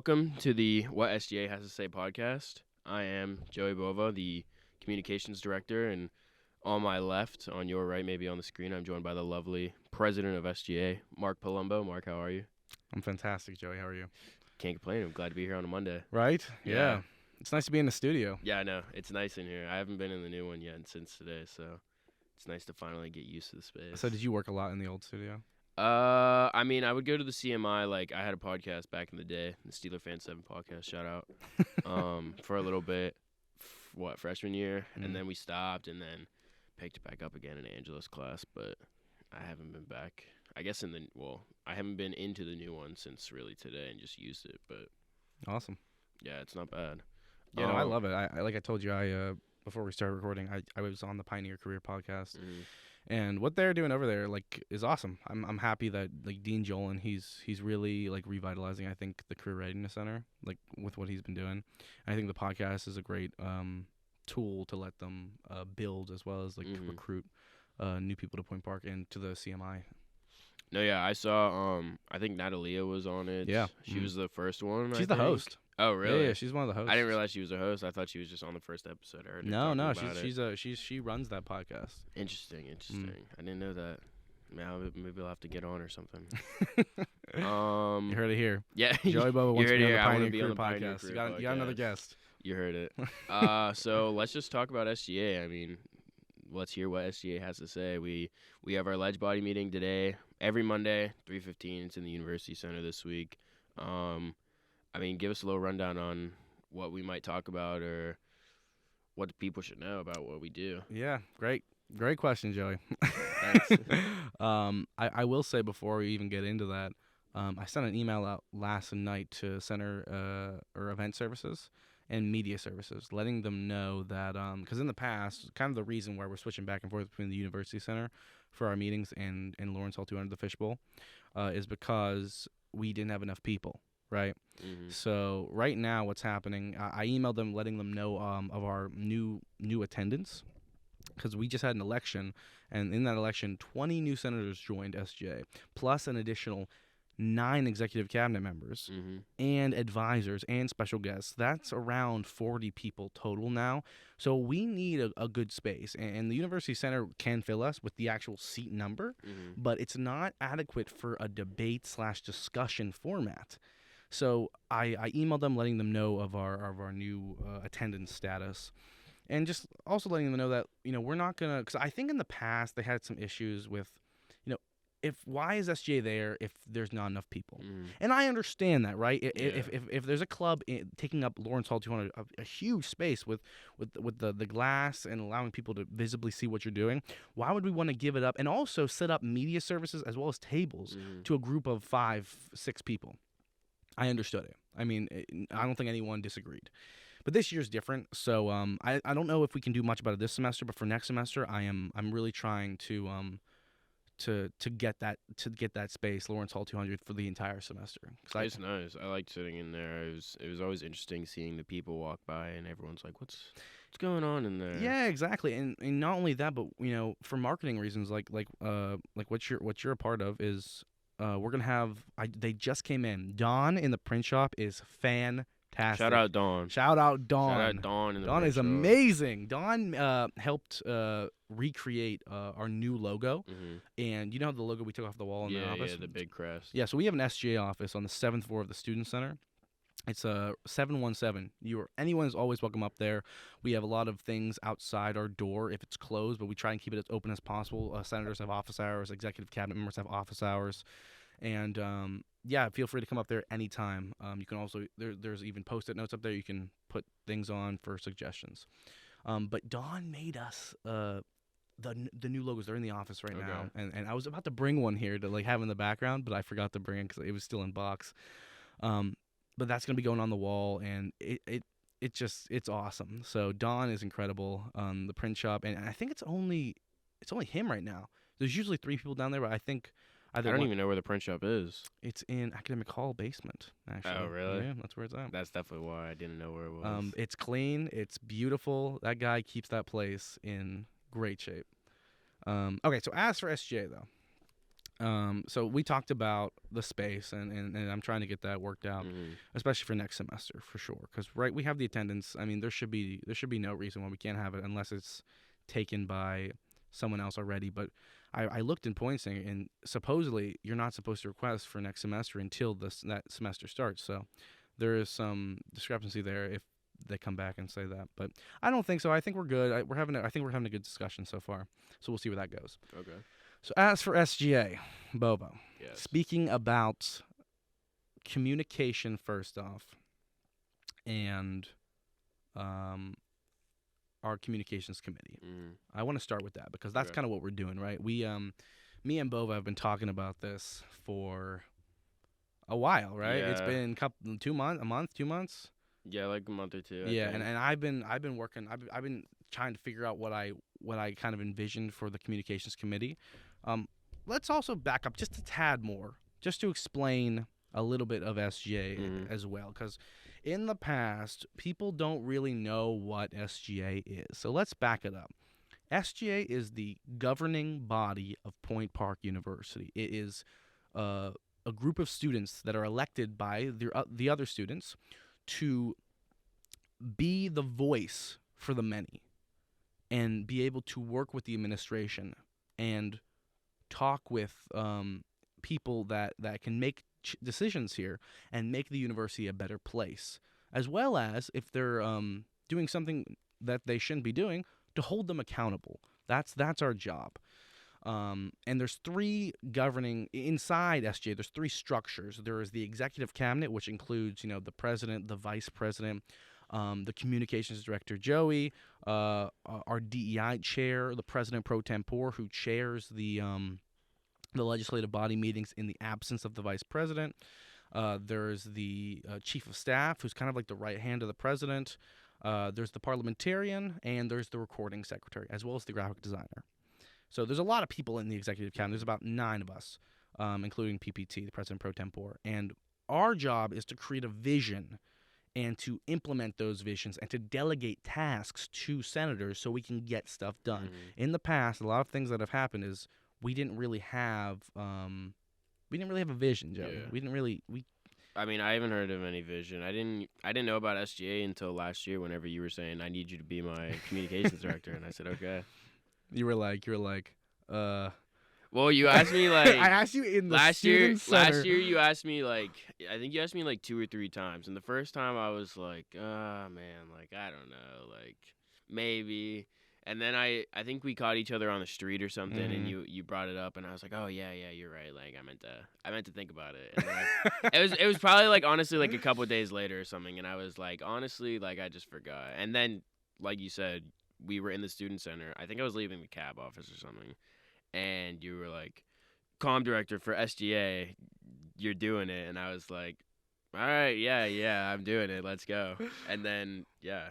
Welcome to the What SGA Has to Say podcast. I am Joey Bova, the communications director, and on my left, on your right, maybe on the screen, I'm joined by the lovely president of SGA, Marc Palombo. Marc, how are you? I'm fantastic, Joey. How are you? Can't complain. I'm glad to be here on a Monday. Right? Yeah. It's nice to be in the studio. Yeah, I know. It's nice in here. I haven't been in the new one yet since today, so it's nice to finally get used to the space. So did you work a lot in the old studio? I mean, I would go to the CMI. Like, I had a podcast back in the day, the Steeler Fan 7 podcast, shout out, for a little bit, freshman year, and then we stopped, and then picked it back up again in Angela's class, but I haven't been back. I guess I haven't been into the new one since really today and just used it, but. Awesome. Yeah, it's not bad. Yeah, no, I love it. I like I told you, before we started recording, I was on the Pioneer Career podcast. Mm-hmm. And what they're doing over there, is awesome. I'm happy that Dean Jolin, he's really revitalizing, I think, the Career Readiness Center, with what he's been doing. And I think the podcast is a great tool to let them build as well as recruit new people to Point Park and to the CMI. No, yeah, I saw. I think Natalia was on it. Yeah, she was the first one. She's the host. Oh, really? Yeah, she's one of the hosts. I didn't realize she was a host. I thought she was just on the first episode. I heard No, she runs that podcast. Interesting. I didn't know that. Maybe I'll have to get on or something. You heard it here. Yeah, Joey Bova wants to be on the Pioneer Career podcast. You got another guest. You heard it. So let's just talk about SGA. I mean, let's hear what SGA has to say. We have our ledge body meeting today, every Monday, 3:15. It's in the University Center this week. I mean, give us a little rundown on what we might talk about or what the people should know about what we do. Yeah, great question, Joey. Thanks. I will say before we even get into that, I sent an email out last night to center or event services and media services, letting them know that because in the past, kind of the reason why we're switching back and forth between the University Center for our meetings and Lawrence Hall 200, the Fishbowl, is because we didn't have enough people. Right. Mm-hmm. So right now what's happening, I emailed them letting them know of our new attendance, because we just had an election, and in that election 20 new senators joined SGA, plus an additional 9 executive cabinet members and advisors and special guests. That's around 40 people total now. So we need a good space, and the University Center can fill us with the actual seat number, but it's not adequate for a debate/discussion format. So I emailed them letting them know of our new attendance status, and just also letting them know that, we're not going to, because I think in the past they had some issues with, why is SGA there if there's not enough people? And I understand that, right? If there's a club taking up Lawrence Hall 200, a huge space with the glass and allowing people to visibly see what you're doing, why would we want to give it up and also set up media services as well as tables to a group of 5-6 people? I understood it. I mean, I don't think anyone disagreed. But this year's different, so I don't know if we can do much about it this semester. But for next semester, I'm really trying to get that space, Lawrence Hall 200, for the entire semester. It's nice. I liked sitting in there. It was always interesting seeing the people walk by, and everyone's like, "What's going on in there?" Yeah, exactly. And not only that, but for marketing reasons, like what you're a part of is. We're going to have they just came in. Dawn in the print shop is fantastic. Shout out Dawn. Shout out Dawn. Shout out Dawn in the Dawn print is shop. amazing. Dawn helped recreate our new logo. And you know the logo we took off the wall in the office? Yeah, the big crest. Yeah, so we have an SGA office on the 7th floor of the Student Center. It's 717. Anyone is always welcome up there. We have a lot of things outside our door if it's closed, but we try and keep it as open as possible. Senators have office hours. Executive cabinet members have office hours. And, feel free to come up there anytime. You can also, there's even Post-it notes up there. You can put things on for suggestions. But Dawn made us the new logos. They're in the office right now. And I was about to bring one here to have in the background, but I forgot to bring it because it was still in box. But that's going to be going on the wall, and it's awesome. So Dawn is incredible. The print shop, and I think it's only him right now. There's usually 3 people down there, but I think I don't even know where the print shop is. It's in Academic Hall basement, actually. Oh, really? Yeah, that's where it's at. That's definitely why I didn't know where it was. It's clean. It's beautiful. That guy keeps that place in great shape. Okay, so as for SGA, though, So we talked about the space, and I'm trying to get that worked out, especially for next semester for sure. Because we have the attendance. I mean, there should be no reason why we can't have it unless it's taken by someone else already. But I looked in points, and supposedly you're not supposed to request for next semester until that semester starts. So there is some discrepancy there if they come back and say that. But I don't think so. I think we're good. I think we're having a good discussion so far. So we'll see where that goes. Okay. So as for SGA, Bova, Yes. speaking about communication first off, and our communications committee, I want to start with that because that's kind of what we're doing, right? We, me and Bova have been talking about this for a while, right? Yeah. It's been a month, 2 months. Yeah, like a month or two. Yeah, and I've been working. I've been trying to figure out what I kind of envisioned for the communications committee. Let's also back up just a tad more, just to explain a little bit of SGA as well, because in the past, people don't really know what SGA is. So let's back it up. SGA is the governing body of Point Park University. It is a group of students that are elected by the other students to be the voice for the many and be able to work with the administration and talk with people that can make decisions here and make the university a better place, as well as if they're doing something that they shouldn't be doing, to hold them accountable. That's our job. And there's three governing inside SGA. There's three structures. There is the executive cabinet, which includes the president, the vice president, the communications director Joey, our DEI chair, the president pro tempore, who chairs the legislative body meetings in the absence of the vice president. There's the chief of staff, who's kind of like the right hand of the president. There's the parliamentarian, and there's the recording secretary, as well as the graphic designer. So there's a lot of people in the executive cabinet. There's about 9 of us, including PPT, the president pro tempore. And our job is to create a vision and to implement those visions and to delegate tasks to senators so we can get stuff done. In the past, a lot of things that have happened is we didn't really have a vision, Joey. Yeah. We didn't really I mean, I haven't heard of any vision. I didn't know about SGA until last year. Whenever you were saying I need you to be my communications director, and I said okay. You were like, Well, you asked me like I asked you in the last year. student center. Last year, you asked me like I think you asked me like 2 or 3 times, and the first time I was like, man, like I don't know, like maybe. And then I think we caught each other on the street or something, and you brought it up, and I was like, oh yeah, you're right. Like I meant to think about it. And then it was probably like honestly like a couple of days later or something, and I was like honestly like I just forgot. And then like you said, we were in the student center. I think I was leaving the cab office or something, and you were like, comm director for SGA, you're doing it, and I was like, all right, yeah, I'm doing it. Let's go. And then yeah.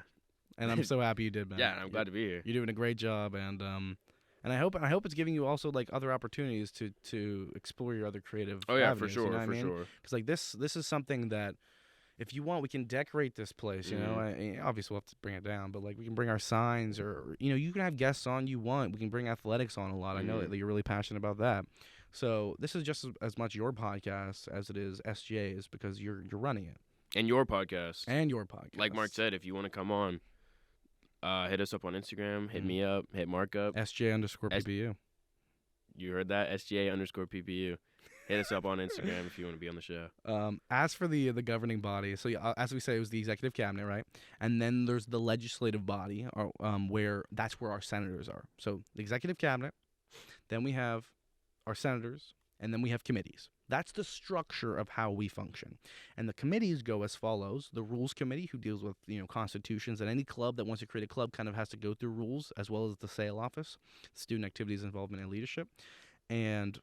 And I'm so happy you did, man. Yeah, I'm glad to be here. You're doing a great job, and I hope it's giving you also like other opportunities to explore your other creative. Oh yeah, avenues, for sure, you know what for I mean? sure. Because like this is something that if you want, we can decorate this place. You know, obviously we'll have to bring it down, but like we can bring our signs, or you can have guests on you want. We can bring athletics on a lot. I know that you're really passionate about that. So this is just as much your podcast as it is SGA's because you're running it. And your podcast. Like Marc said, if you want to come on, hit us up on Instagram. Hit me up. Hit Marc up. SGA_PPU. You heard that? SGA_PPU. Hit us up on Instagram if you want to be on the show. As for the governing body, so as we say, it was the executive cabinet, right? And then there's the legislative body, where that's where our senators are. So the executive cabinet, then we have our senators, and then we have committees. That's the structure of how we function. And the committees go as follows. The rules committee, who deals with constitutions, and any club that wants to create a club kind of has to go through rules, as well as the sale office, student activities, involvement, and leadership. And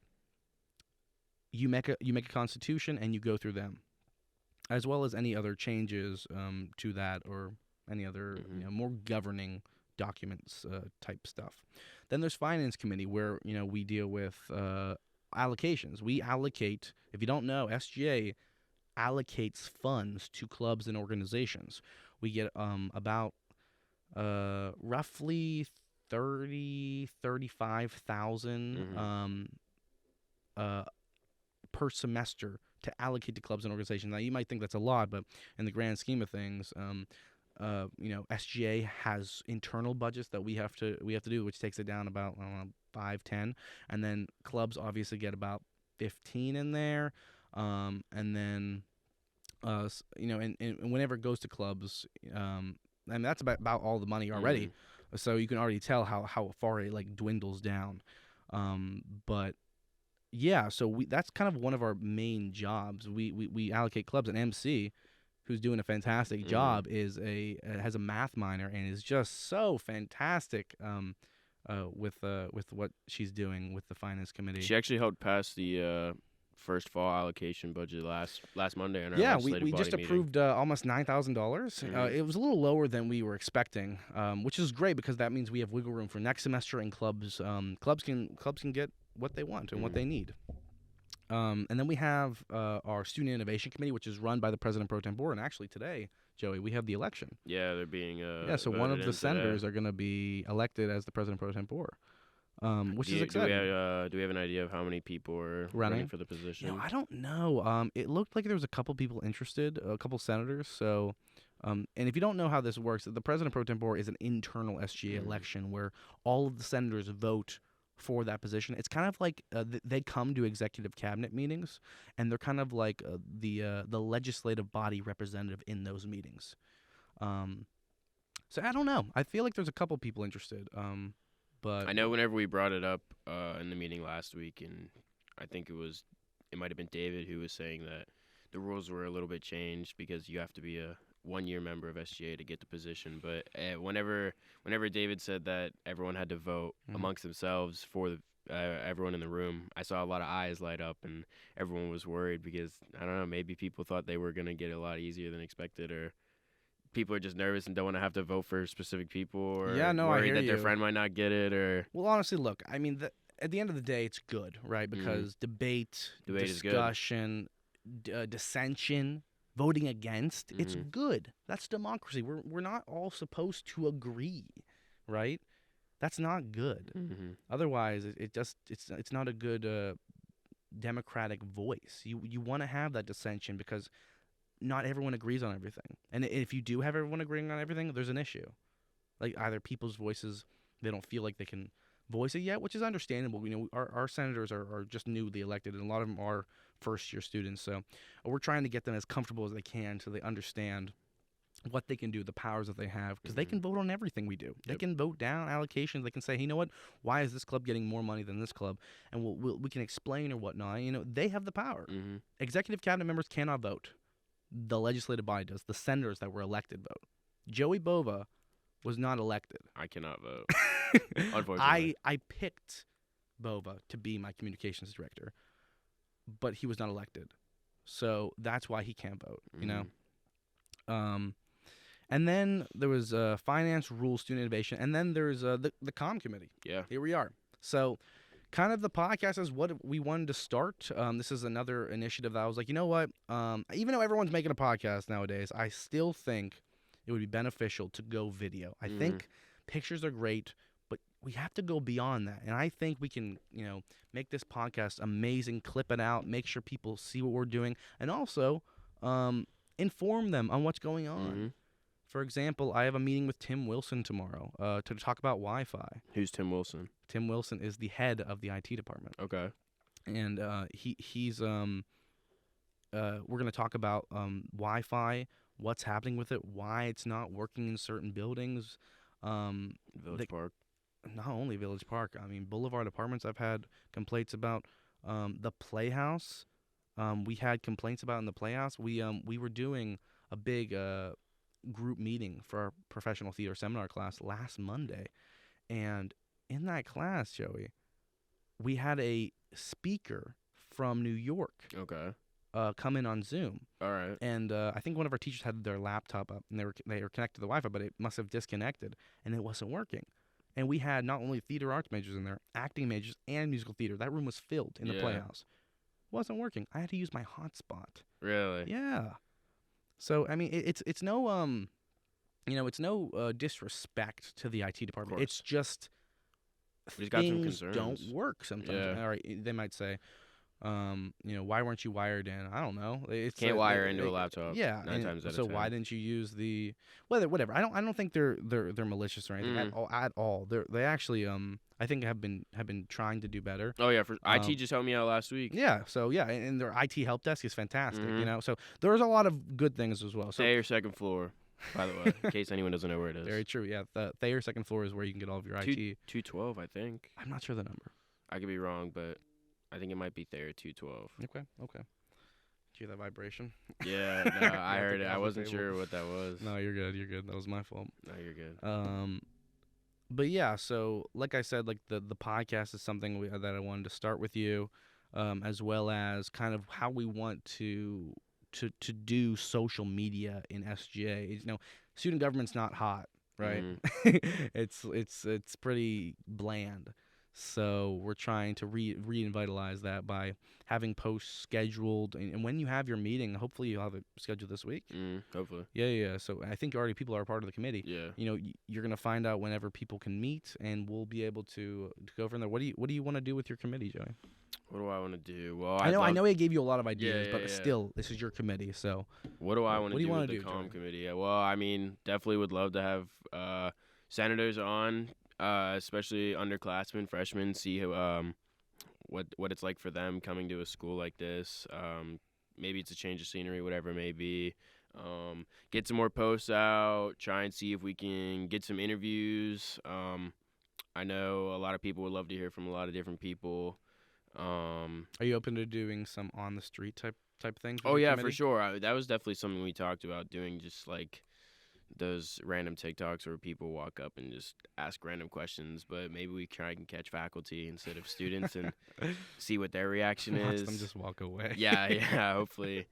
you make a constitution and you go through them, as well as any other changes to that or any other more governing documents type stuff. Then there's finance committee, where we deal with allocations. We allocate, if you don't know, SGA allocates funds to clubs and organizations. We get about roughly 35,000 per semester to allocate to clubs and organizations. Now, you might think that's a lot, but in the grand scheme of things, SGA has internal budgets that we have to do, which takes it down about, I don't know, 5, 10, and then clubs obviously get about 15 in there, and then and whenever it goes to clubs, I mean, that's about all the money already. So you can already tell how far it like dwindles down. But yeah, so that's kind of one of our main jobs. We allocate clubs. An MC who's doing a fantastic job has a math minor and is just so fantastic with what she's doing with the finance committee. She actually helped pass the first fall allocation budget last Monday in our yeah, legislative we body just meeting. approved almost $9,000. It was a little lower than we were expecting, which is great because that means we have wiggle room for next semester, and clubs can get what they want and what they need. And then we have our Student Innovation Committee, which is run by the President Pro Tempore. And actually today, Joey, we have the election. Yeah, they're being so one of the senators are going to be elected as the President Pro Tempore, which is exciting. Do we have an idea of how many people are running for the position? I don't know. It looked like there was a couple people interested, a couple senators. So, and if you don't know how this works, the President Pro Tempore is an internal SGA election where all of the senators vote for that position. It's kind of like they come to executive cabinet meetings, and they're kind of like the legislative body representative in those meetings. So I don't know. I feel like there's a couple people interested. But I know whenever we brought it up in the meeting last week, and I think it might have been David who was saying that the rules were a little bit changed because you have to be a one-year member of SGA to get the position. But whenever David said that everyone had to vote amongst themselves for everyone in the room, I saw a lot of eyes light up, and everyone was worried because, I don't know, maybe people thought they were going to get it a lot easier than expected, or people are just nervous and don't want to have to vote for specific people, or worried that their friend might not get it. Or well, honestly, look, I mean, at the end of the day, it's good, right? Because debate discussion, dissension, voting against, it's good. That's democracy. We're not all supposed to agree, right? That's not good. Otherwise, it's not a good democratic voice. You want to have that dissension because not everyone agrees on everything. And if you do have everyone agreeing on everything, there's an issue. Like either people's voices, they don't feel like they can voice it yet, which is understandable. You know, our senators are just newly elected, and a lot of them are first-year students. So we're trying to get them as comfortable as they can so they understand what they can do, the powers that they have, because they can vote on everything we do. They can vote down allocations. They can say, hey, you know what? Why is this club getting more money than this club? And we can explain or whatnot. You know, they have the power. Executive cabinet members cannot vote. The legislative body does. The senators that were elected vote. Joey Bova was not elected. I cannot vote. Unfortunately. I picked Bova to be my communications director, but he was not elected. So that's why he can't vote, you know? And then there was finance, rules, student innovation, and then there's the comm committee. Yeah. Here we are. So kind of the podcast is what we wanted to start. This is another initiative that I was like, you know what? Even though everyone's making a podcast nowadays, I still think it would be beneficial to go video. I think pictures are great, but we have to go beyond that. And I think we can, you know, make this podcast amazing, clip it out, make sure people see what we're doing, and also inform them on what's going on. For example, I have a meeting with Tim Wilson tomorrow to talk about Wi-Fi. Who's Tim Wilson? Tim Wilson is the head of the IT department. Okay. And he's we're going to talk about Wi-Fi, what's happening with it, why it's not working in certain buildings. Village Park. Not only Village Park. I mean, Boulevard Apartments I've had complaints about. The Playhouse, we had complaints about in the Playhouse. We were doing a big group meeting for our professional theater seminar class last Monday. And in that class, Joey, we had a speaker from New York come in on Zoom. All right. And I think one of our teachers had their laptop up, and they were connected to the Wi-Fi, but it must have disconnected, and it wasn't working. And we had not only theater arts majors in there, acting majors, and musical theater. That room was filled in the Playhouse. Wasn't working. I had to use my hotspot. Really? Yeah. So I mean, it's no it's no disrespect to the IT department. It's just got some things concerns. don't work sometimes. Yeah. All right, they might say, Why weren't you wired in? I don't know. It's Can't wire into a laptop. Yeah, 9 times out of so 10. why didn't you use the whatever? I don't think they're malicious or anything at all. They actually I think have been trying to do better. Oh yeah, for IT just helped me out last week. Yeah, so yeah, and their IT help desk is fantastic. Mhm. So there's a lot of good things as well. So Thayer second floor, by the way, in case anyone doesn't know where it is. very true. Yeah, the Thayer second floor is where you can get all of your IT. 212, I think. I'm not sure the number. I could be wrong, but I think it might be Thayer 212. Okay. Do you hear that vibration? Yeah, no, I heard it. I wasn't sure what that was. No, you're good. That was my fault. No, you're good. But yeah, so like I said, like the podcast is something that I wanted to start with you, as well as kind of how we want to do social media in SGA. Student government's not hot, right? It's pretty bland. So we're trying to revitalize that by having posts scheduled, and when you have your meeting, hopefully you'll have it scheduled this week. Hopefully. Yeah. So I think already people are a part of the committee. Yeah. You're gonna find out whenever people can meet, and we'll be able to go from there. What do you want to do with your committee, Joey? What do I want to do? Well, I know I gave you a lot of ideas, Yeah, but yeah. still, this is your committee. So What do I want to do with the do, comm Joey? committee? Yeah, well, I mean, definitely would love to have senators on, especially underclassmen, freshmen, see what it's like for them coming to a school like this. Maybe it's a change of scenery, whatever it may be. Get some more posts out. Try and see if we can get some interviews. I know a lot of people would love to hear from a lot of different people. Are you open to doing some on the street type things? Oh yeah, for sure. That was definitely something we talked about doing, just like those random TikToks where people walk up and just ask random questions, but maybe we try and catch faculty instead of students and see what their reaction Watch is. them just walk away. Yeah. Hopefully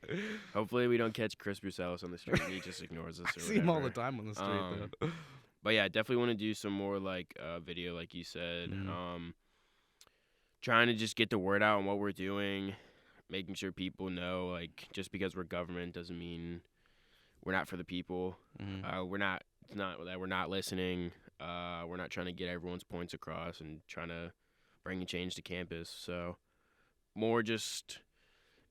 we don't catch Chris Brusalis on the street and he just ignores us. I see him all the time on the street though. But yeah, definitely want to do some more like video, like you said. Trying to just get the word out on what we're doing, making sure people know, like, just because we're government doesn't mean we're not for the people. It's not that we're not listening. We're not trying to get everyone's points across and trying to bring a change to campus. So more just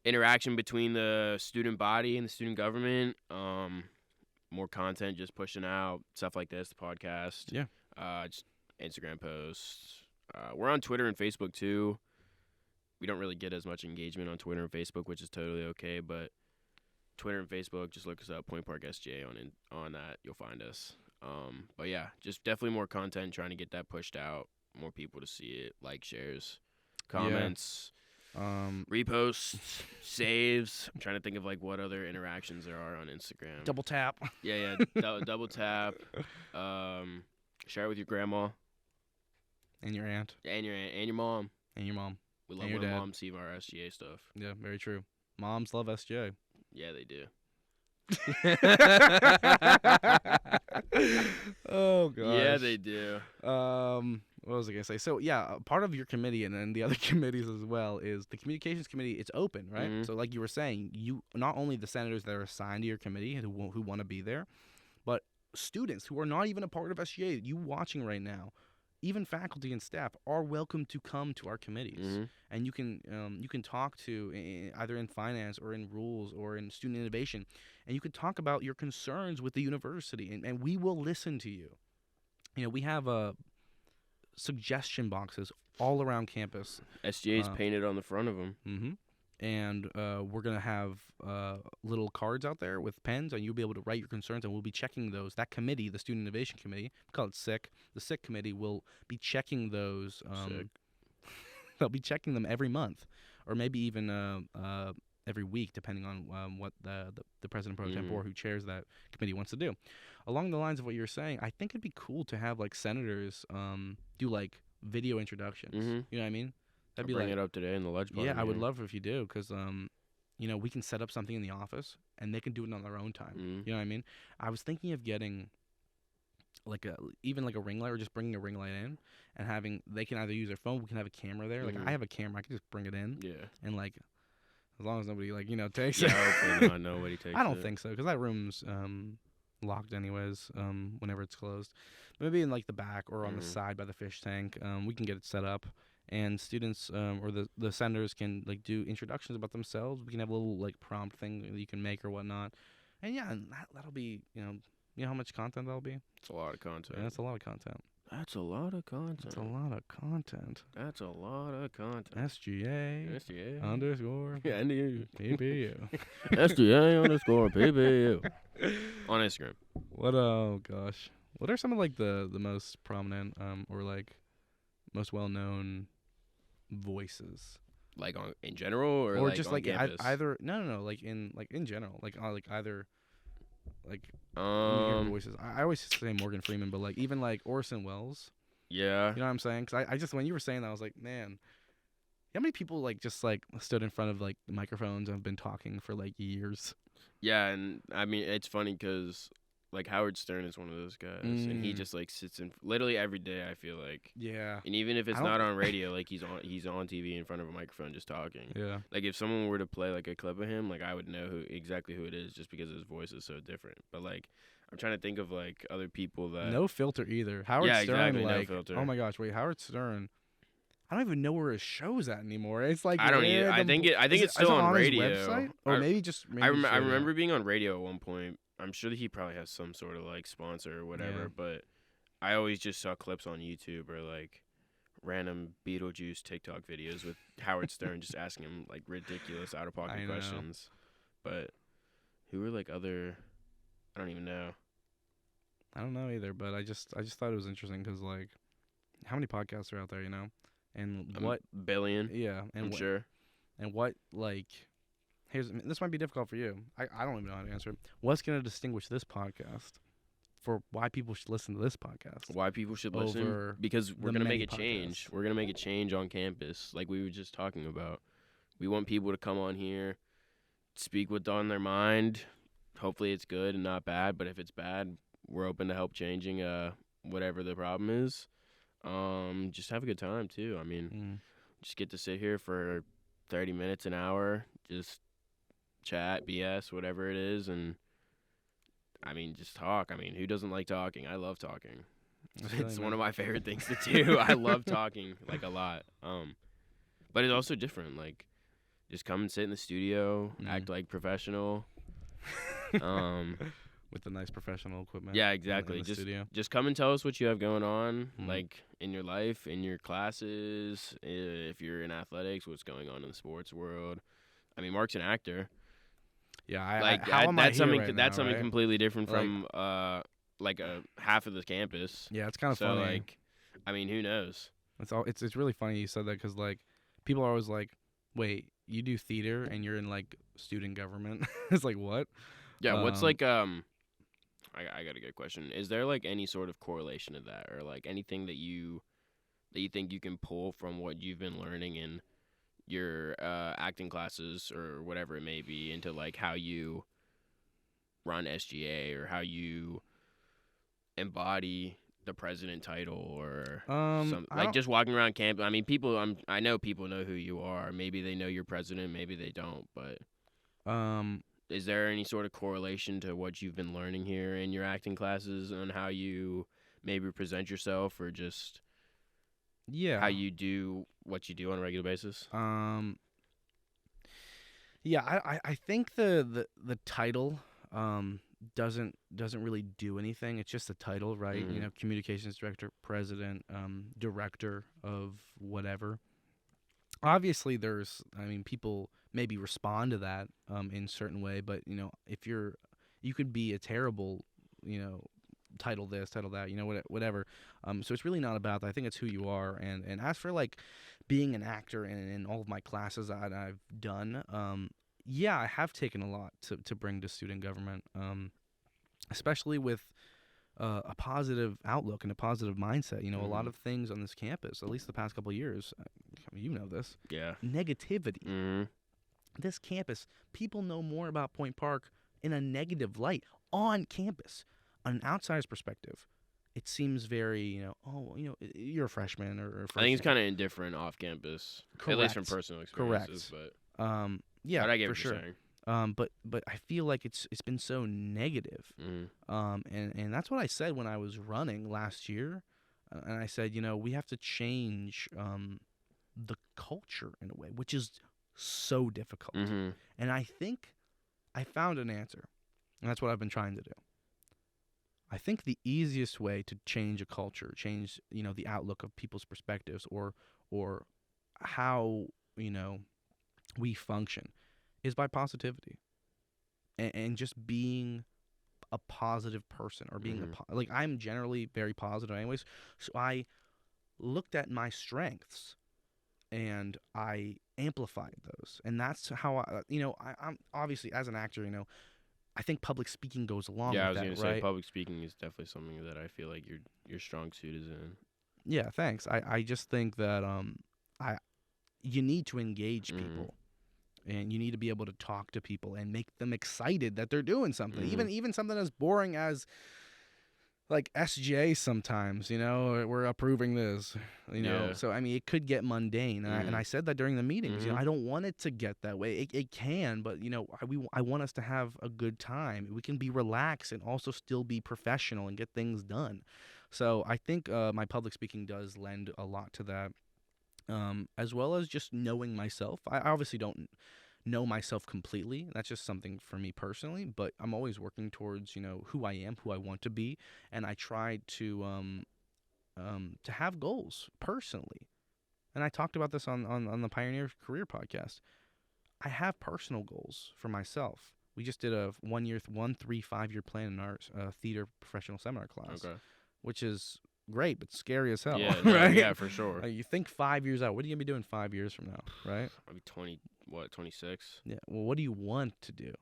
interaction between the student body and the student government. More content just pushing out, stuff like this, the podcast. Yeah. Just Instagram posts. We're on Twitter and Facebook too. We don't really get as much engagement on Twitter and Facebook, which is totally okay. But Twitter and Facebook, just look us up, Point Park SGA on that. You'll find us. But yeah, just definitely more content, trying to get that pushed out, more people to see it, like, shares, comments, reposts, saves. I'm trying to think of like what other interactions there are on Instagram. Double tap. Yeah. Double tap. Share it with your grandma. And your aunt. And your aunt. And your mom. And your mom. We love when moms see our SGA stuff. Yeah, very true. Moms love SGA. Yeah, they do. Oh, gosh. Yeah, they do. What was I going to say? So, yeah, part of your committee and then the other committees as well is the communications committee. It's open, right? So like you were saying, you not only the senators that are assigned to your committee who want to be there, but students who are not even a part of SGA, you watching right now, even faculty and staff are welcome to come to our committees, and you can talk to either in finance or in rules or in student innovation, and you can talk about your concerns with the university, and we will listen to you. We have suggestion boxes all around campus. SGA's painted on the front of them. And we're going to have little cards out there with pens, and you'll be able to write your concerns, and we'll be checking those. That committee, the Student Innovation Committee, we call it SIC. The SIC committee will be checking those. They'll be checking them every month, or maybe even every week, depending on what the president pro tempore who chairs that committee wants to do. Along the lines of what you're saying, I think it'd be cool to have like senators do like video introductions. You know what I mean? I'll bring it up today in the lunch party. Yeah, I would love if you do, because we can set up something in the office and they can do it on their own time. You know what I mean? I was thinking of getting like a ring light, or just bringing a ring light in and they can either use their phone. We can have a camera there. Like I have a camera, I can just bring it in. Yeah. And like, as long as nobody takes it. Yeah, hopefully not. Nobody takes it. I don't think so, because that room's locked anyways. Whenever it's closed, maybe in like the back or on the side by the fish tank. We can get it set up. and students or the senators can like do introductions about themselves. We can have a little like prompt thing that you can make or whatnot, and yeah, and that'll be you know how much content that'll be. It's a lot of content. Yeah, that's a lot of content. That's a lot of content. That's a lot of content. That's a lot of content. SGA SGA underscore PPU. PPU. SGA underscore PPU. On Instagram. Oh gosh. What are some of like the most prominent or like most well known voices? Like in general or like just on like campus? either no like in general like either like when you hear voices. I always say Morgan Freeman, but like even like Orson Welles. Yeah. You know what I'm saying? Because I just when you were saying that I was like, man, how many people like just like stood in front of like the microphones and have been talking for like years? Yeah, and I mean it's funny because like Howard Stern is one of those guys, and he just like sits in literally every day. I feel like, Yeah. and even if it's not on radio, like he's on TV in front of a microphone just talking. Yeah. Like if someone were to play like a clip of him, like I would know exactly who it is just because his voice is so different. But like I'm trying to think of like other people that No filter either. Howard Yeah, Stern, exactly, no like, filter. oh my gosh, wait, Howard Stern. I don't even know where his show's at anymore. It's like I don't either. I think it's still on his radio. website? Or maybe just. I remember being on radio at one point. I'm sure that he probably has some sort of like sponsor or whatever, Yeah. but I always just saw clips on YouTube or like random Beetlejuice TikTok videos with Howard Stern just asking him like ridiculous out of pocket questions. But who were like other? I don't even know. I don't know either, but I just thought it was interesting because like, how many podcasts are out there, you know, and what billion? Yeah, and I'm sure. And what like. This might be difficult for you. I don't even know how to answer it. What's going to distinguish this podcast for why people should listen to this podcast? Why people should listen? Because we're going to make a change. We're going to make a change on campus, like we were just talking about. We want people to come on here, speak what's on their mind. Hopefully it's good and not bad, but if it's bad, we're open to help changing whatever the problem is. Just have a good time, too. I mean, just get to sit here for 30 minutes, an hour, just chat, BS, whatever it is, and I mean, just talk. I mean, who doesn't like talking? I love talking. It's one of my favorite things to do. I love talking like a lot. But it's also different. Like, just come and sit in the studio, act like professional. With the nice professional equipment. Yeah, exactly. In the studio. Just come and tell us what you have going on, like in your life, in your classes, if you're in athletics, what's going on in the sports world. I mean, Marc's an actor. Yeah, that's something completely different from like a half of the campus. Yeah, it's kind of so funny. Like, I mean, who knows? It's really funny you said that because like people are always like, wait, you do theater and you're in like student government? It's like what? Yeah, what's like I got a good question. Is there like any sort of correlation to that, or like anything that you think you can pull from what you've been learning in your acting classes or whatever it may be into like how you run SGA or how you embody the president title or like just walking around campus? I mean, I know people know who you are. Maybe they know you're president, maybe they don't, but is there any sort of correlation to what you've been learning here in your acting classes on how you maybe present yourself or just how you do what you do on a regular basis? Yeah, I think the title doesn't really do anything. It's just a title, right? You know, communications director, president, director of whatever. Obviously, people maybe respond to that in a certain way, but you know, you could be a terrible, you know, title this, title that, you know, whatever. So it's really not about that. I think it's who you are. And as for like being an actor in all of my classes that I've done, I have taken a lot to bring to student government, especially with a positive outlook and a positive mindset. You know, a lot of things on this campus, at least the past couple of years, you know this. Yeah. Negativity. This campus, people know more about Point Park in a negative light on campus. On an outsider's perspective, it seems very, you know, oh, you know, you're a freshman or I think it's kind of indifferent off campus. Correct. At least from personal experiences. Correct. But yeah, but I get for what sure. you're saying. But I feel like it's been so negative. And that's what I said when I was running last year. And I said, you know, we have to change the culture in a way, which is so difficult. Mm-hmm. And I think I found an answer, and that's what I've been trying to do. I think the easiest way to change a culture, change, the outlook of people's perspectives, or how, we function, is by positivity, and just being a positive person, or being like, I'm generally very positive anyways. So I looked at my strengths and I amplified those, and that's how I'm obviously, as an actor, I think public speaking goes along Yeah, I with was that, gonna say right? public speaking is definitely something that I feel like your strong suit is in. Yeah, thanks. I just think that I you need to engage Mm-hmm. people, and you need to be able to talk to people and make them excited that they're doing something, Mm-hmm. even something as boring as like SGA sometimes, we're approving this, Yeah. So I mean, it could get mundane, and I said that during the meetings. Mm-hmm. I don't want it to get that way. It can, but I want us to have a good time. We can be relaxed and also still be professional and get things done. So I think my public speaking does lend a lot to that, as well as just knowing myself. I obviously don't know myself completely. That's just something for me personally, but I'm always working towards, who I am, who I want to be, and I try to have goals personally. And I talked about this on the Pioneer Career podcast. I have personal goals for myself. We just did a 1 year, 5 year plan in our theater professional seminar class, Okay. which is great, but scary as hell, Yeah. No, right? yeah, for sure. Like, you think 5 years out. What are you gonna be doing 5 years from now, right? I'll be 26? Yeah. Well, what do you want to do?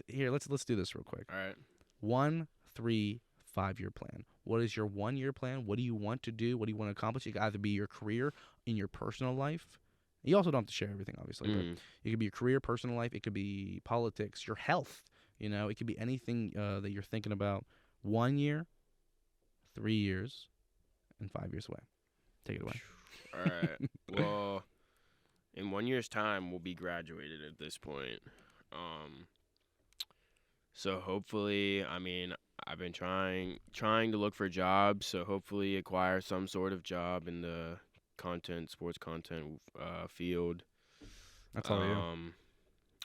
Here, let's do this real quick. All right. 1, 3, 5 year plan. What is your 1 year plan? What do you want to do? What do you want to accomplish? It could either be your career, in your personal life. You also don't have to share everything, obviously, but it could be your career, personal life. It could be politics, your health. It could be anything that you're thinking about. 1 year, 3 years, and 5 years away. Take it away. All right. Well, in 1 year's time, we'll be graduated at this point. So hopefully, I mean, I've been trying to look for jobs. So hopefully, acquire some sort of job in the sports content field. That's all you.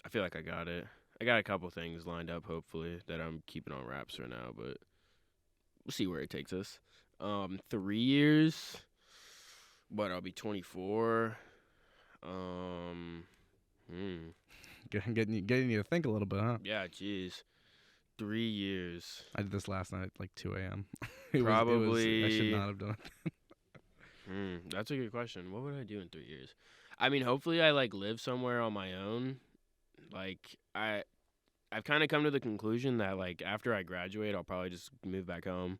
I feel like I got it. I got a couple things lined up, hopefully, that I'm keeping on wraps right now, but we'll see where it takes us. 3 years, but I'll be 24. Getting you to think a little bit, huh? Yeah, jeez. 3 years. I did this last night at like 2 a.m. Probably. I should not have done it. That's a good question. What would I do in 3 years? I mean, hopefully I live somewhere on my own. I've kind of come to the conclusion that after I graduate, I'll probably just move back home,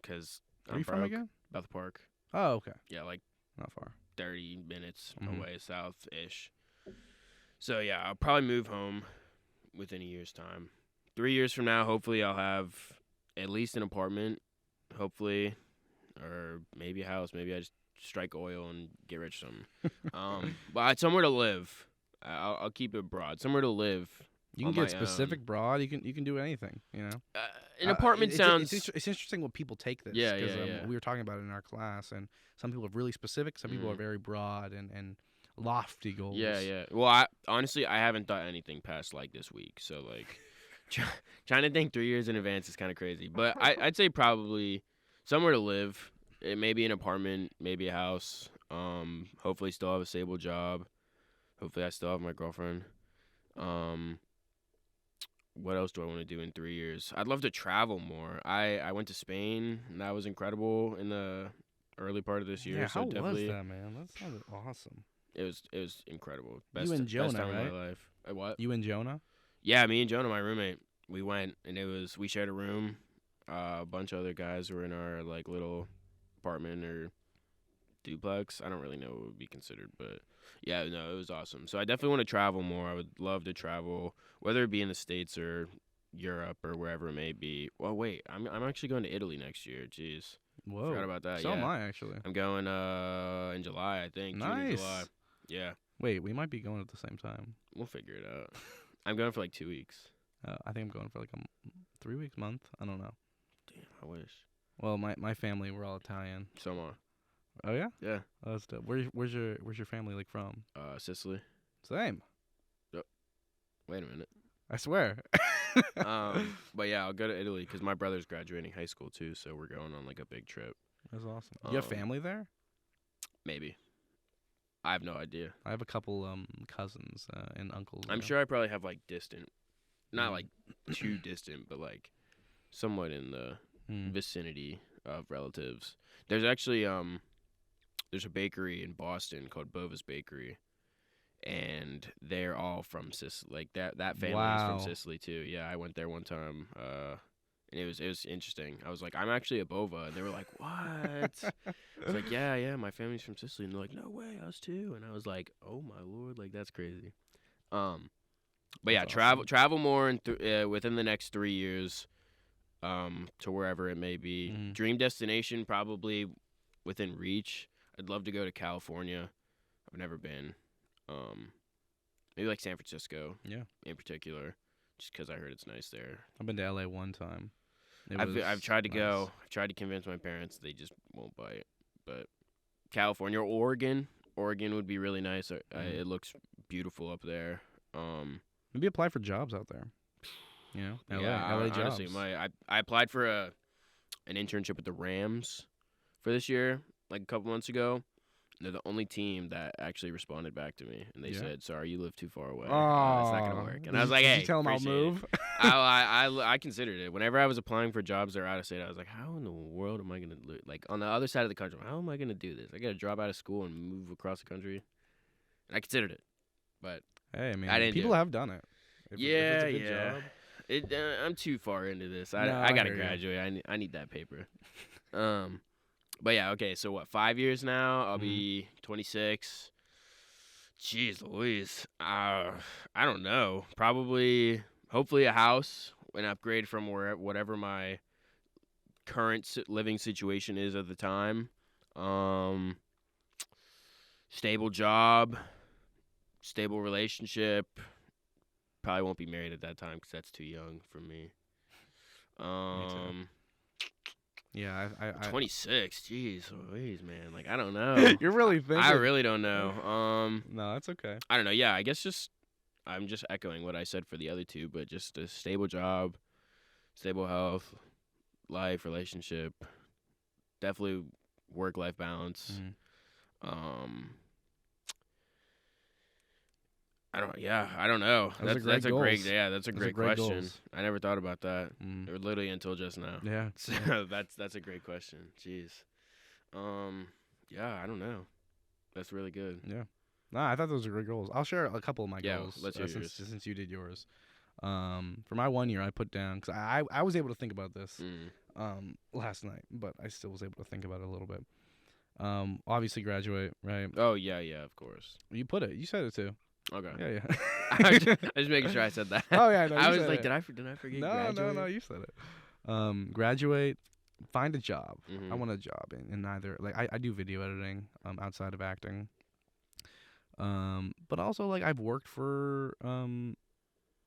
because Where are you from again? Beth Park. Oh, okay. Yeah, Not far. 30 minutes away south-ish. So yeah, I'll probably move home within a year's time. 3 years from now, hopefully I'll have at least an apartment, hopefully, or maybe a house. Maybe I just strike oil and get rich or something. But somewhere to live. I'll keep it broad. Somewhere to live. You can get specific, broad. You can do anything. An apartment sounds. It's interesting what people take this. Yeah. We were talking about it in our class, and some people are really specific. Some people are very broad and lofty goals. Yeah. Well, honestly, I haven't thought anything past this week. So trying to think 3 years in advance is kind of crazy. But I'd say probably somewhere to live. Maybe an apartment, maybe a house. Hopefully still have a stable job. Hopefully I still have my girlfriend. What else do I want to do in 3 years? I'd love to travel more. I went to Spain, and that was incredible in the early part of this year. Yeah, so how definitely, was that, man? That sounded awesome. It was incredible. You and Jonah, best time right? of my life. What? You and Jonah? Yeah, me and Jonah, my roommate, we went, and we shared a room. A bunch of other guys were in our little apartment or duplex. I don't really know what would be considered, but yeah, no, it was awesome. So I definitely want to travel more. I would love to travel, whether it be in the States or Europe or wherever it may be. Well, wait, I'm actually going to Italy next year. Jeez. Whoa. Forgot about that. So yeah. am I, actually. I'm going in July, I think. Nice. June or July. Yeah. Wait, we might be going at the same time. We'll figure it out. I'm going for 2 weeks. I think I'm going for 3 weeks, month. I don't know. Damn, I wish. Well, my family, we're all Italian. So am Oh yeah. Yeah. Oh, that's dope. Where's your family like from? Sicily. Same. Wait a minute. I swear. But yeah, I'll go to Italy because my brother's graduating high school too, so we're going on like a big trip. That's awesome. You have family there? Maybe. I have no idea. I have a couple cousins and uncles. I'm sure I probably have like distant, not like too distant, but like somewhat in the vicinity of relatives. There's actually there's a bakery in Boston called Bova's Bakery, and they're all from Sicily. Like that family is from Sicily too. Yeah, I went there one time. And it was interesting. I was like, I'm actually a Bova, and they were like, what? I was like, yeah, my family's from Sicily, and they're like, no way, us too. And I was like, oh my lord, like that's crazy. But yeah, That's travel more within the next 3 years, to wherever it may be. Dream destination probably within reach. I'd love to go to California. I've never been. Maybe like San Francisco. Yeah. In particular, just because I heard it's nice there. I've been to LA one time. I've tried to go. I've tried to convince my parents. They just won't bite. But California or Oregon. Oregon would be really nice. It looks beautiful up there. Maybe apply for jobs out there. You know, LA jobs. Honestly, I applied for an internship with the Rams for this year, like a couple months ago. They're the only team that actually responded back to me, and they said, "Sorry, you live too far away. It's not gonna work." And I was like, "Hey, did you tell them I'll move?" I considered it. Whenever I was applying for jobs that are out of state, I was like, "How in the world am I gonna like on the other side of the country? How am I gonna do this? I gotta drop out of school and move across the country." And I considered it, but hey, man, I didn't. People have done it. If it's a good job. I'm too far into this. I gotta graduate. I need that paper. But yeah, okay. So what? 5 years now. I'll be 26. Jeez Louise. I don't know. Probably, hopefully, a house, an upgrade from whatever my current living situation is at the time. Stable job, stable relationship. Probably won't be married at that time because that's too young for me. Me too. Yeah, I 26. Jeez Louise, man. Like, I don't know. You're really thinking. I really don't know. No, that's okay. I don't know. Yeah, I guess I'm just echoing what I said for the other two, but just a stable job, stable health, life, relationship, definitely work-life balance. I don't know. That's a great question. Goals. I never thought about that. Literally until just now. Yeah. So that's a great question. Jeez. Yeah, I don't know. That's really good. Yeah. Nah, I thought those were great goals. I'll share a couple of my goals. Let's hear yours. Since you did yours. For my 1 year, I put down because I was able to think about this last night, but I still was able to think about it a little bit. Obviously graduate, right? Oh yeah, of course. You put it. You said it too. Okay. Yeah. I was making sure I said that. Oh yeah, no, I was like, did I forget? No, you said it. Graduate, find a job. I want a job in either. Like I do video editing outside of acting. But also like I've worked for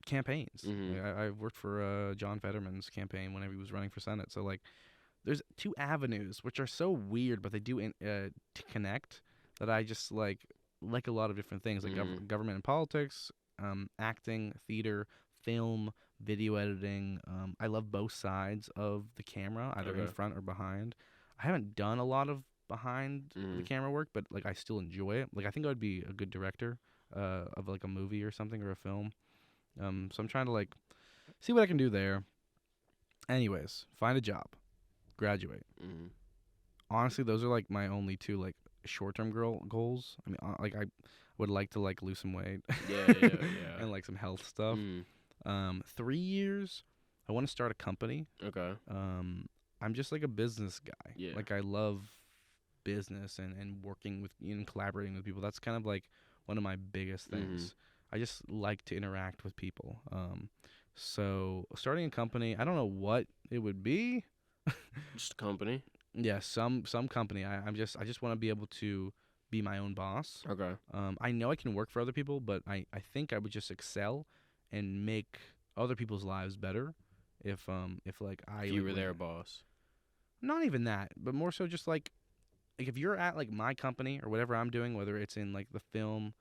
campaigns. Like, I've worked for John Fetterman's campaign whenever he was running for Senate. So like, there's two avenues which are so weird, but they do to connect. That I just like a lot of different things, like government and politics, acting, theater, film, video editing. I love both sides of the camera, either in front or behind. I haven't done a lot of behind the camera work, but like I still enjoy it. Like I think I would be a good director of like a movie or something or a film. So I'm trying to like see what I can do there. Anyways, find a job, graduate. Honestly, those are like my only two like short-term goals. I mean, like I would like to like lose some weight. Yeah. And like some health stuff. 3 years, I want to start a company. Okay. I'm just like a business guy. Yeah. Like I love business and working with and collaborating with people. That's kind of like one of my biggest things. I just like to interact with people. So starting a company, I don't know what it would be. Just a company. Yeah, some company. I just want to be able to be my own boss. Okay. I know I can work for other people, but I think I would just excel and make other people's lives better if like if you were their boss. Not even that, but more so just like if you're at like my company or whatever I'm doing, whether it's in like the film,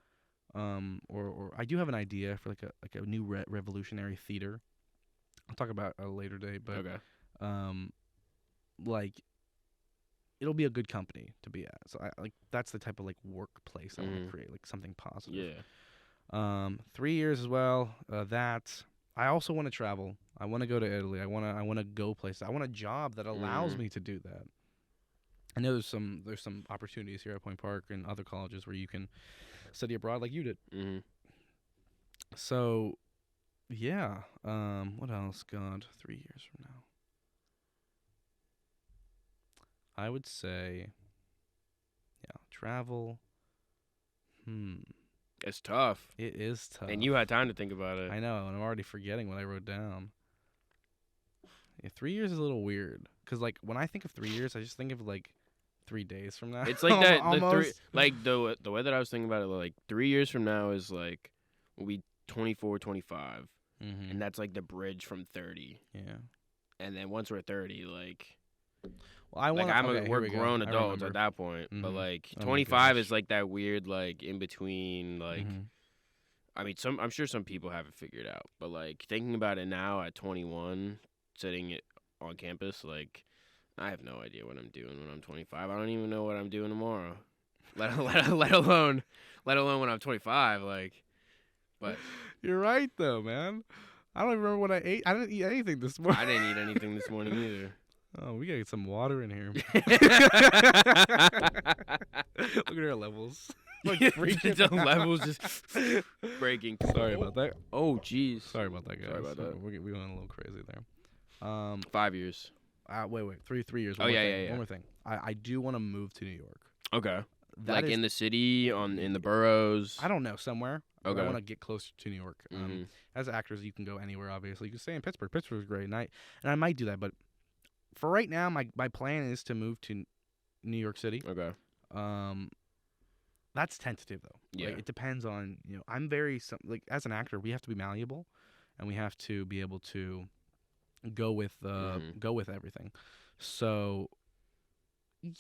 or I do have an idea for like a new revolutionary theater. I'll talk about it a later day, but Okay. like it'll be a good company to be at. So I like that's the type of like workplace I want to create, like something positive. Yeah. 3 years as well. That I also want to travel. I want to go to Italy. I want to go places. I want a job that allows me to do that. I know there's some opportunities here at Point Park and other colleges where you can study abroad like you did. Mm-hmm. So, yeah. What else? God, 3 years from now. I would say, yeah, travel. It's tough. It is tough. And you had time to think about it. I know, and I'm already forgetting what I wrote down. Yeah, 3 years is a little weird. Because, like, when I think of 3 years, I just think of, like, 3 days from now. It's like that. Almost. The way that I was thinking about it, like 3 years from now is like we'll be 24, 25, and that's like the bridge from 30. Yeah. And then once we're 30, like, well, I want. Like we're grown adults at that point. But like 25 is like that weird like in between. Like, I mean, I'm sure some people have it figured out, but like thinking about it now at 21, sitting on campus, like. I have no idea what I'm doing when I'm 25. I don't even know what I'm doing tomorrow. Let alone when I'm 25. Like, but you're right though, man. I don't even remember what I ate. I didn't eat anything this morning. I didn't eat anything this morning either. Oh, we gotta get some water in here. Look at our levels. Like the levels just breaking. Sorry about that. Oh, jeez. Sorry about that, guys. Sorry about that. We went a little crazy there. 5 years. Wait. 3 years. Yeah. One more thing. I do want to move to New York. Okay. That like is, in the city, in the boroughs. I don't know, somewhere. Okay. I want to get closer to New York. As actors, you can go anywhere. Obviously, you can stay in Pittsburgh. Pittsburgh's great, and I might do that. But for right now, my plan is to move to New York City. Okay. That's tentative though. Yeah. Like, it depends on I'm very like as an actor, we have to be malleable, and we have to be able to go with everything. So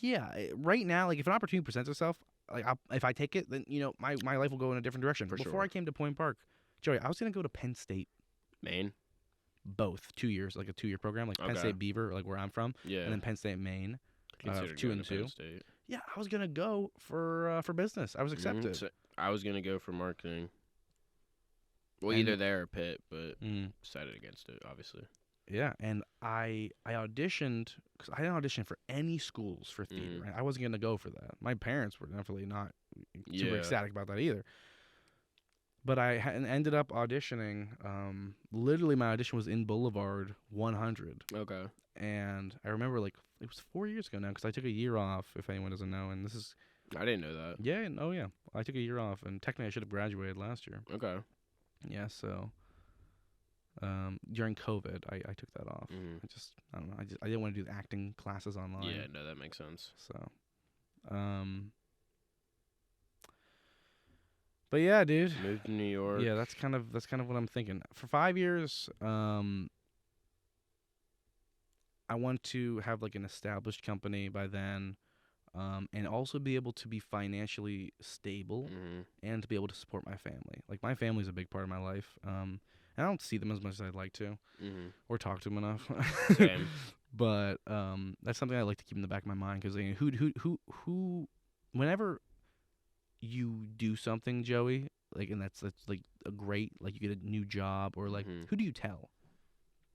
yeah, right now, like if an opportunity presents itself, like if I take it, then my life will go in a different direction. Before I came to Point Park, Joey, I was gonna go to Penn State, Maine, both 2 years, like a 2-year program, like Penn State Beaver, like where I'm from, and then Penn State Maine, 2 and 2. Yeah, I was gonna go for business. I was accepted. So I was gonna go for marketing. Well, either there or Pitt, but decided against it, obviously. Yeah, and I auditioned because I didn't audition for any schools for theater. Right? I wasn't gonna go for that. My parents were definitely not super ecstatic about that either. But I ended up auditioning. Literally, my audition was in Boulevard 100. Okay. And I remember like it was 4 years ago now because I took a year off. If anyone doesn't know, and this is I didn't know that. Yeah. Oh yeah. I took a year off, and technically I should have graduated last year. Okay. Yeah. So. During COVID, I took that off. I don't know. I didn't want to do the acting classes online. Yeah, no, that makes sense. So, but yeah, dude. Moved to New York. Yeah, that's kind of what I'm thinking. For 5 years, I want to have like an established company by then, and also be able to be financially stable and to be able to support my family. Like my family's a big part of my life. I don't see them as much as I'd like to, or talk to them enough. Same. But that's something I like to keep in the back of my mind because who, whenever you do something, Joey, like, and that's like a great, like you get a new job or like, who do you tell?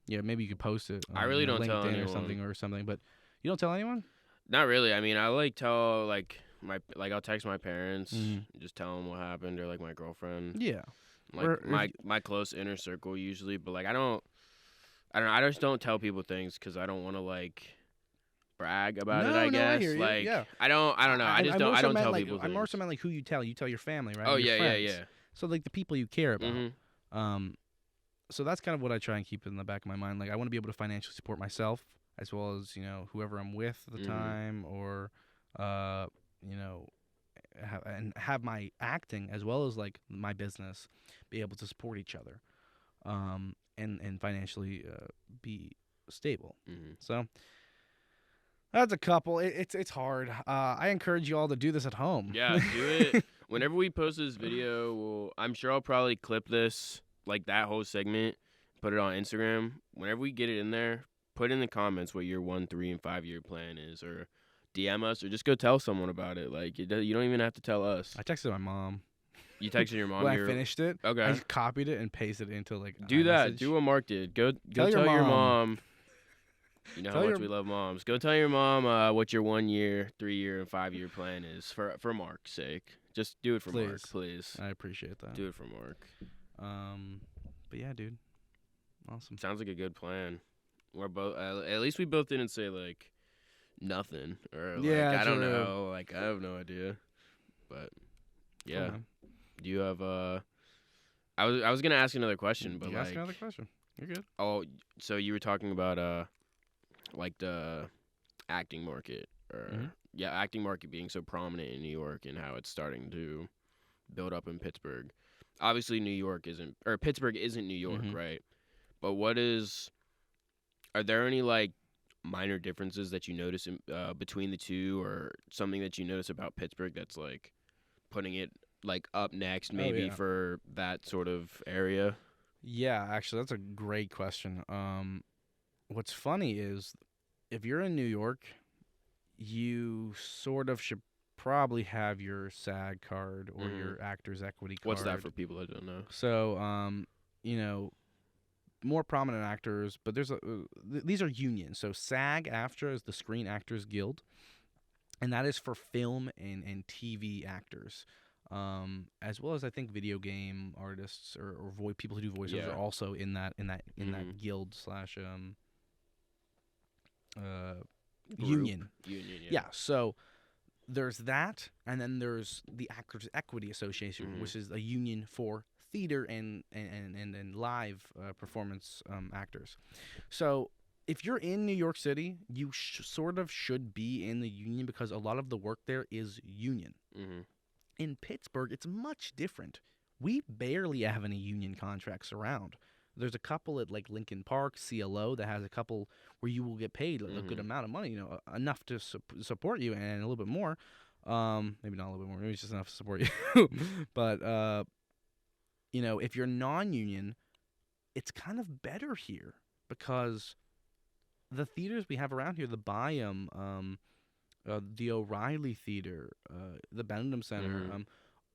Yeah, maybe you could post it. I really don't tell LinkedIn anyone. or something, but you don't tell anyone. Not really. I mean, I like tell like I'll text my parents, just tell them what happened, or like my girlfriend. Yeah. Like my close inner circle usually, but like I don't know. I just don't tell people things because I don't want to like brag about it. I guess. I hear you. Like yeah. I don't know. I just don't. I don't tell like, people. I'm also meant like who you tell. You tell your family, right? Oh your yeah, friends. yeah. So like the people you care about. So that's kind of what I try and keep in the back of my mind. Like I want to be able to financially support myself as well as whoever I'm with at the time, or have my acting as well as like my business be able to support each other, and financially be stable. So That's a couple. It's hard. I encourage you all to do this at home. Yeah, do it. Whenever we post this video, I'm sure I'll probably clip this, like that whole segment, put it on Instagram. Whenever we get it in there, put in the comments what your 1, 3, and 5 year plan is, or DM us, or just go tell someone about it. Like you don't even have to tell us. I texted my mom. You texted your mom. When I finished it, okay. I just copied it and pasted it into like. Do that. iMessage. Do what Marc did. Go tell your mom. You know how much we love moms. Go tell your mom what your 1 year, 3 year, and 5 year plan is for Marc's sake. Just do it for Marc, please. I appreciate that. Do it for Marc. But yeah, dude, awesome. Sounds like a good plan. We're both. At least we both didn't say like nothing or like I don't know. Like I have no idea. But yeah, do you have I was gonna ask another question, but ask another question. You're good. Oh, so you were talking about like the acting market or acting market being so prominent in New York and how it's starting to build up in Pittsburgh. Obviously Pittsburgh isn't New York, right? But are there any like minor differences that you notice between the two, or something that you notice about Pittsburgh that's like putting it like up next maybe for that sort of area? Yeah, actually that's a great question. What's funny is if you're in New York, you sort of should probably have your SAG card or your Actors Equity card. What's that for people that don't know? So, more prominent actors, but these are unions. So SAG-AFTRA is the Screen Actors Guild, and that is for film and TV actors, as well as I think video game artists or people who do voiceovers are also in that guild slash union. Yeah. So there's that, and then there's the Actors Equity Association, which is a union for theater and live performance actors. So if you're in New York City, you sort of should be in the union because a lot of the work there is union. In Pittsburgh, it's much different. We barely have any union contracts around. There's a couple at like Lincoln Park, CLO, that has a couple where you will get paid a good amount of money, enough to support you and a little bit more. Maybe not a little bit more, maybe it's just enough to support you. But, if you're non-union, it's kind of better here because the theaters we have around here, the Byam, the O'Reilly Theater, the Benham Center,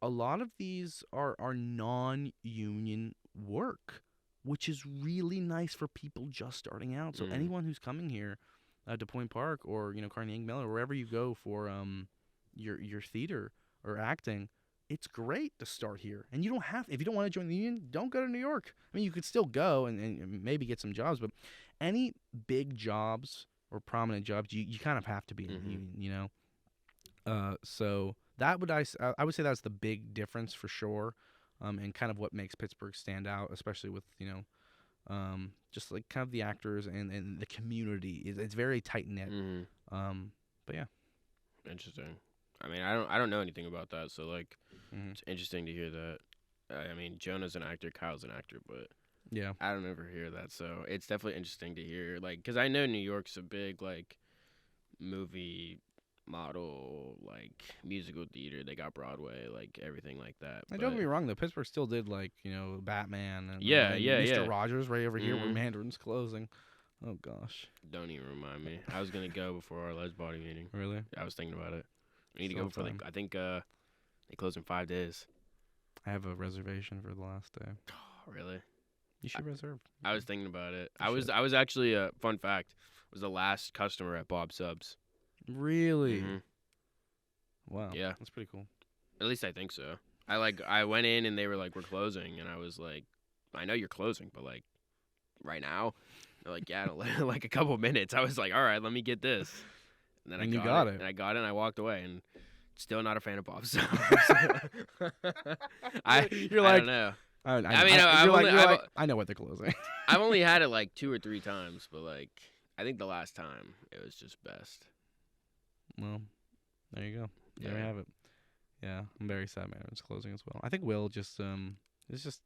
a lot of these are non-union work, which is really nice for people just starting out. So anyone who's coming here to Point Park or Carnegie Mellon or wherever you go for your theater or acting, it's great to start here. And you don't have, if you don't want to join the union, don't go to New York. I mean, you could still go and maybe get some jobs, but any big jobs or prominent jobs, you kind of have to be in the union, so that I would say that's the big difference for sure, and kind of what makes Pittsburgh stand out, especially with just like kind of the actors and the community. It's very tight knit. But yeah, interesting. I mean, I don't know anything about that, so like it's interesting to hear that. I mean, Jonah's an actor, Kyle's an actor, but yeah, I don't ever hear that, so it's definitely interesting to hear. Like, because I know New York's a big like movie model, like musical theater. They got Broadway, like everything like that. Don't get me wrong though, Pittsburgh still did like Batman and and Mr. Rogers right over here where Mandarin's closing. Oh gosh, don't even remind me. I was gonna go before our Les body meeting. Really? I was thinking about it. We need to go before I think they close in 5 days. I have a reservation for the last day. Oh, really? You should reserve. I was thinking about it. I was actually fun fact, was the last customer at Bob Subs. Really? Wow. Yeah. That's pretty cool. At least I think so. I went in and they were like, we're closing, and I was like, I know you're closing, but like right now? They're like, yeah, in like a couple minutes. I was like, all right, let me get this. And then I got it. And I got it and I walked away, and still not a fan of Bob Subs. I don't know. I know what they're closing. I've only had it like 2 or 3 times, but like I think the last time it was just best. Well, there you go. There you have it. Yeah, I'm very sad, man. It's closing as well. I think Will just it's just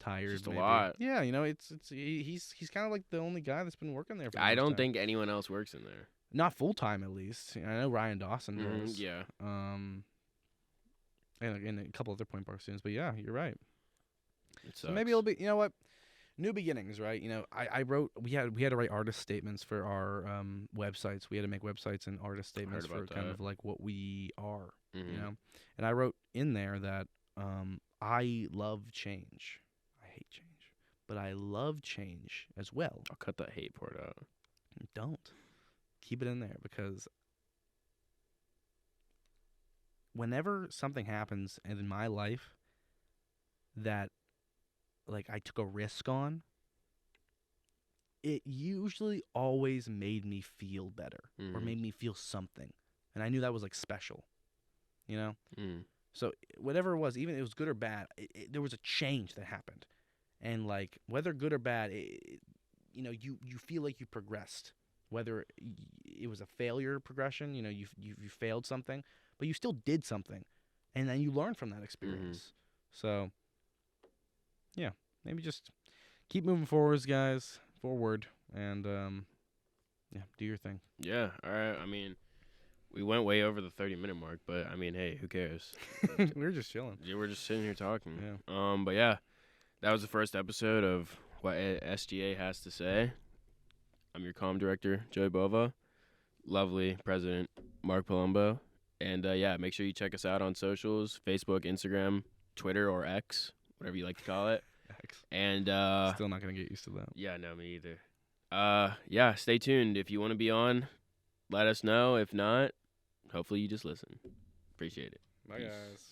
tired. Just a maybe. lot. Yeah, he's kind of like the only guy that's been working there. For the I most don't time. think anyone else works in there. Not full time, at least. I know Ryan Dawson does. Yeah. And a couple other Point Park students. But yeah, you're right. It sucks. So maybe it'll be. You know what? New beginnings, right? I wrote. We had to write artist statements for our websites. We had to make websites and artist statements for kind of like what we are. Mm-hmm. And I wrote in there that I love change. I hate change, but I love change as well. I'll cut that hate part out. Don't keep it in there, because whenever something happens in my life that like I took a risk on, it usually always made me feel better or made me feel something. And I knew that was like special, So whatever it was, even if it was good or bad, there was a change that happened. And like whether good or bad, you feel like you progressed. Whether it was a failure progression, you failed something, but you still did something. And then you learn from that experience. So yeah, maybe just keep moving forward, and do your thing. Yeah, all right. I mean, we went way over the 30-minute mark, but I mean, hey, who cares? We were just chilling. Yeah, we're just sitting here talking. Yeah. But yeah, that was the first episode of what SGA has to say. I'm your comm director, Joey Bova. Lovely president, Marc Palombo. And yeah, make sure you check us out on socials: Facebook, Instagram, Twitter, or X, whatever you like to call it. X. And still not gonna get used to that. Yeah, no, me either. Yeah, stay tuned. If you want to be on, let us know. If not, hopefully you just listen. Appreciate it. Bye, guys.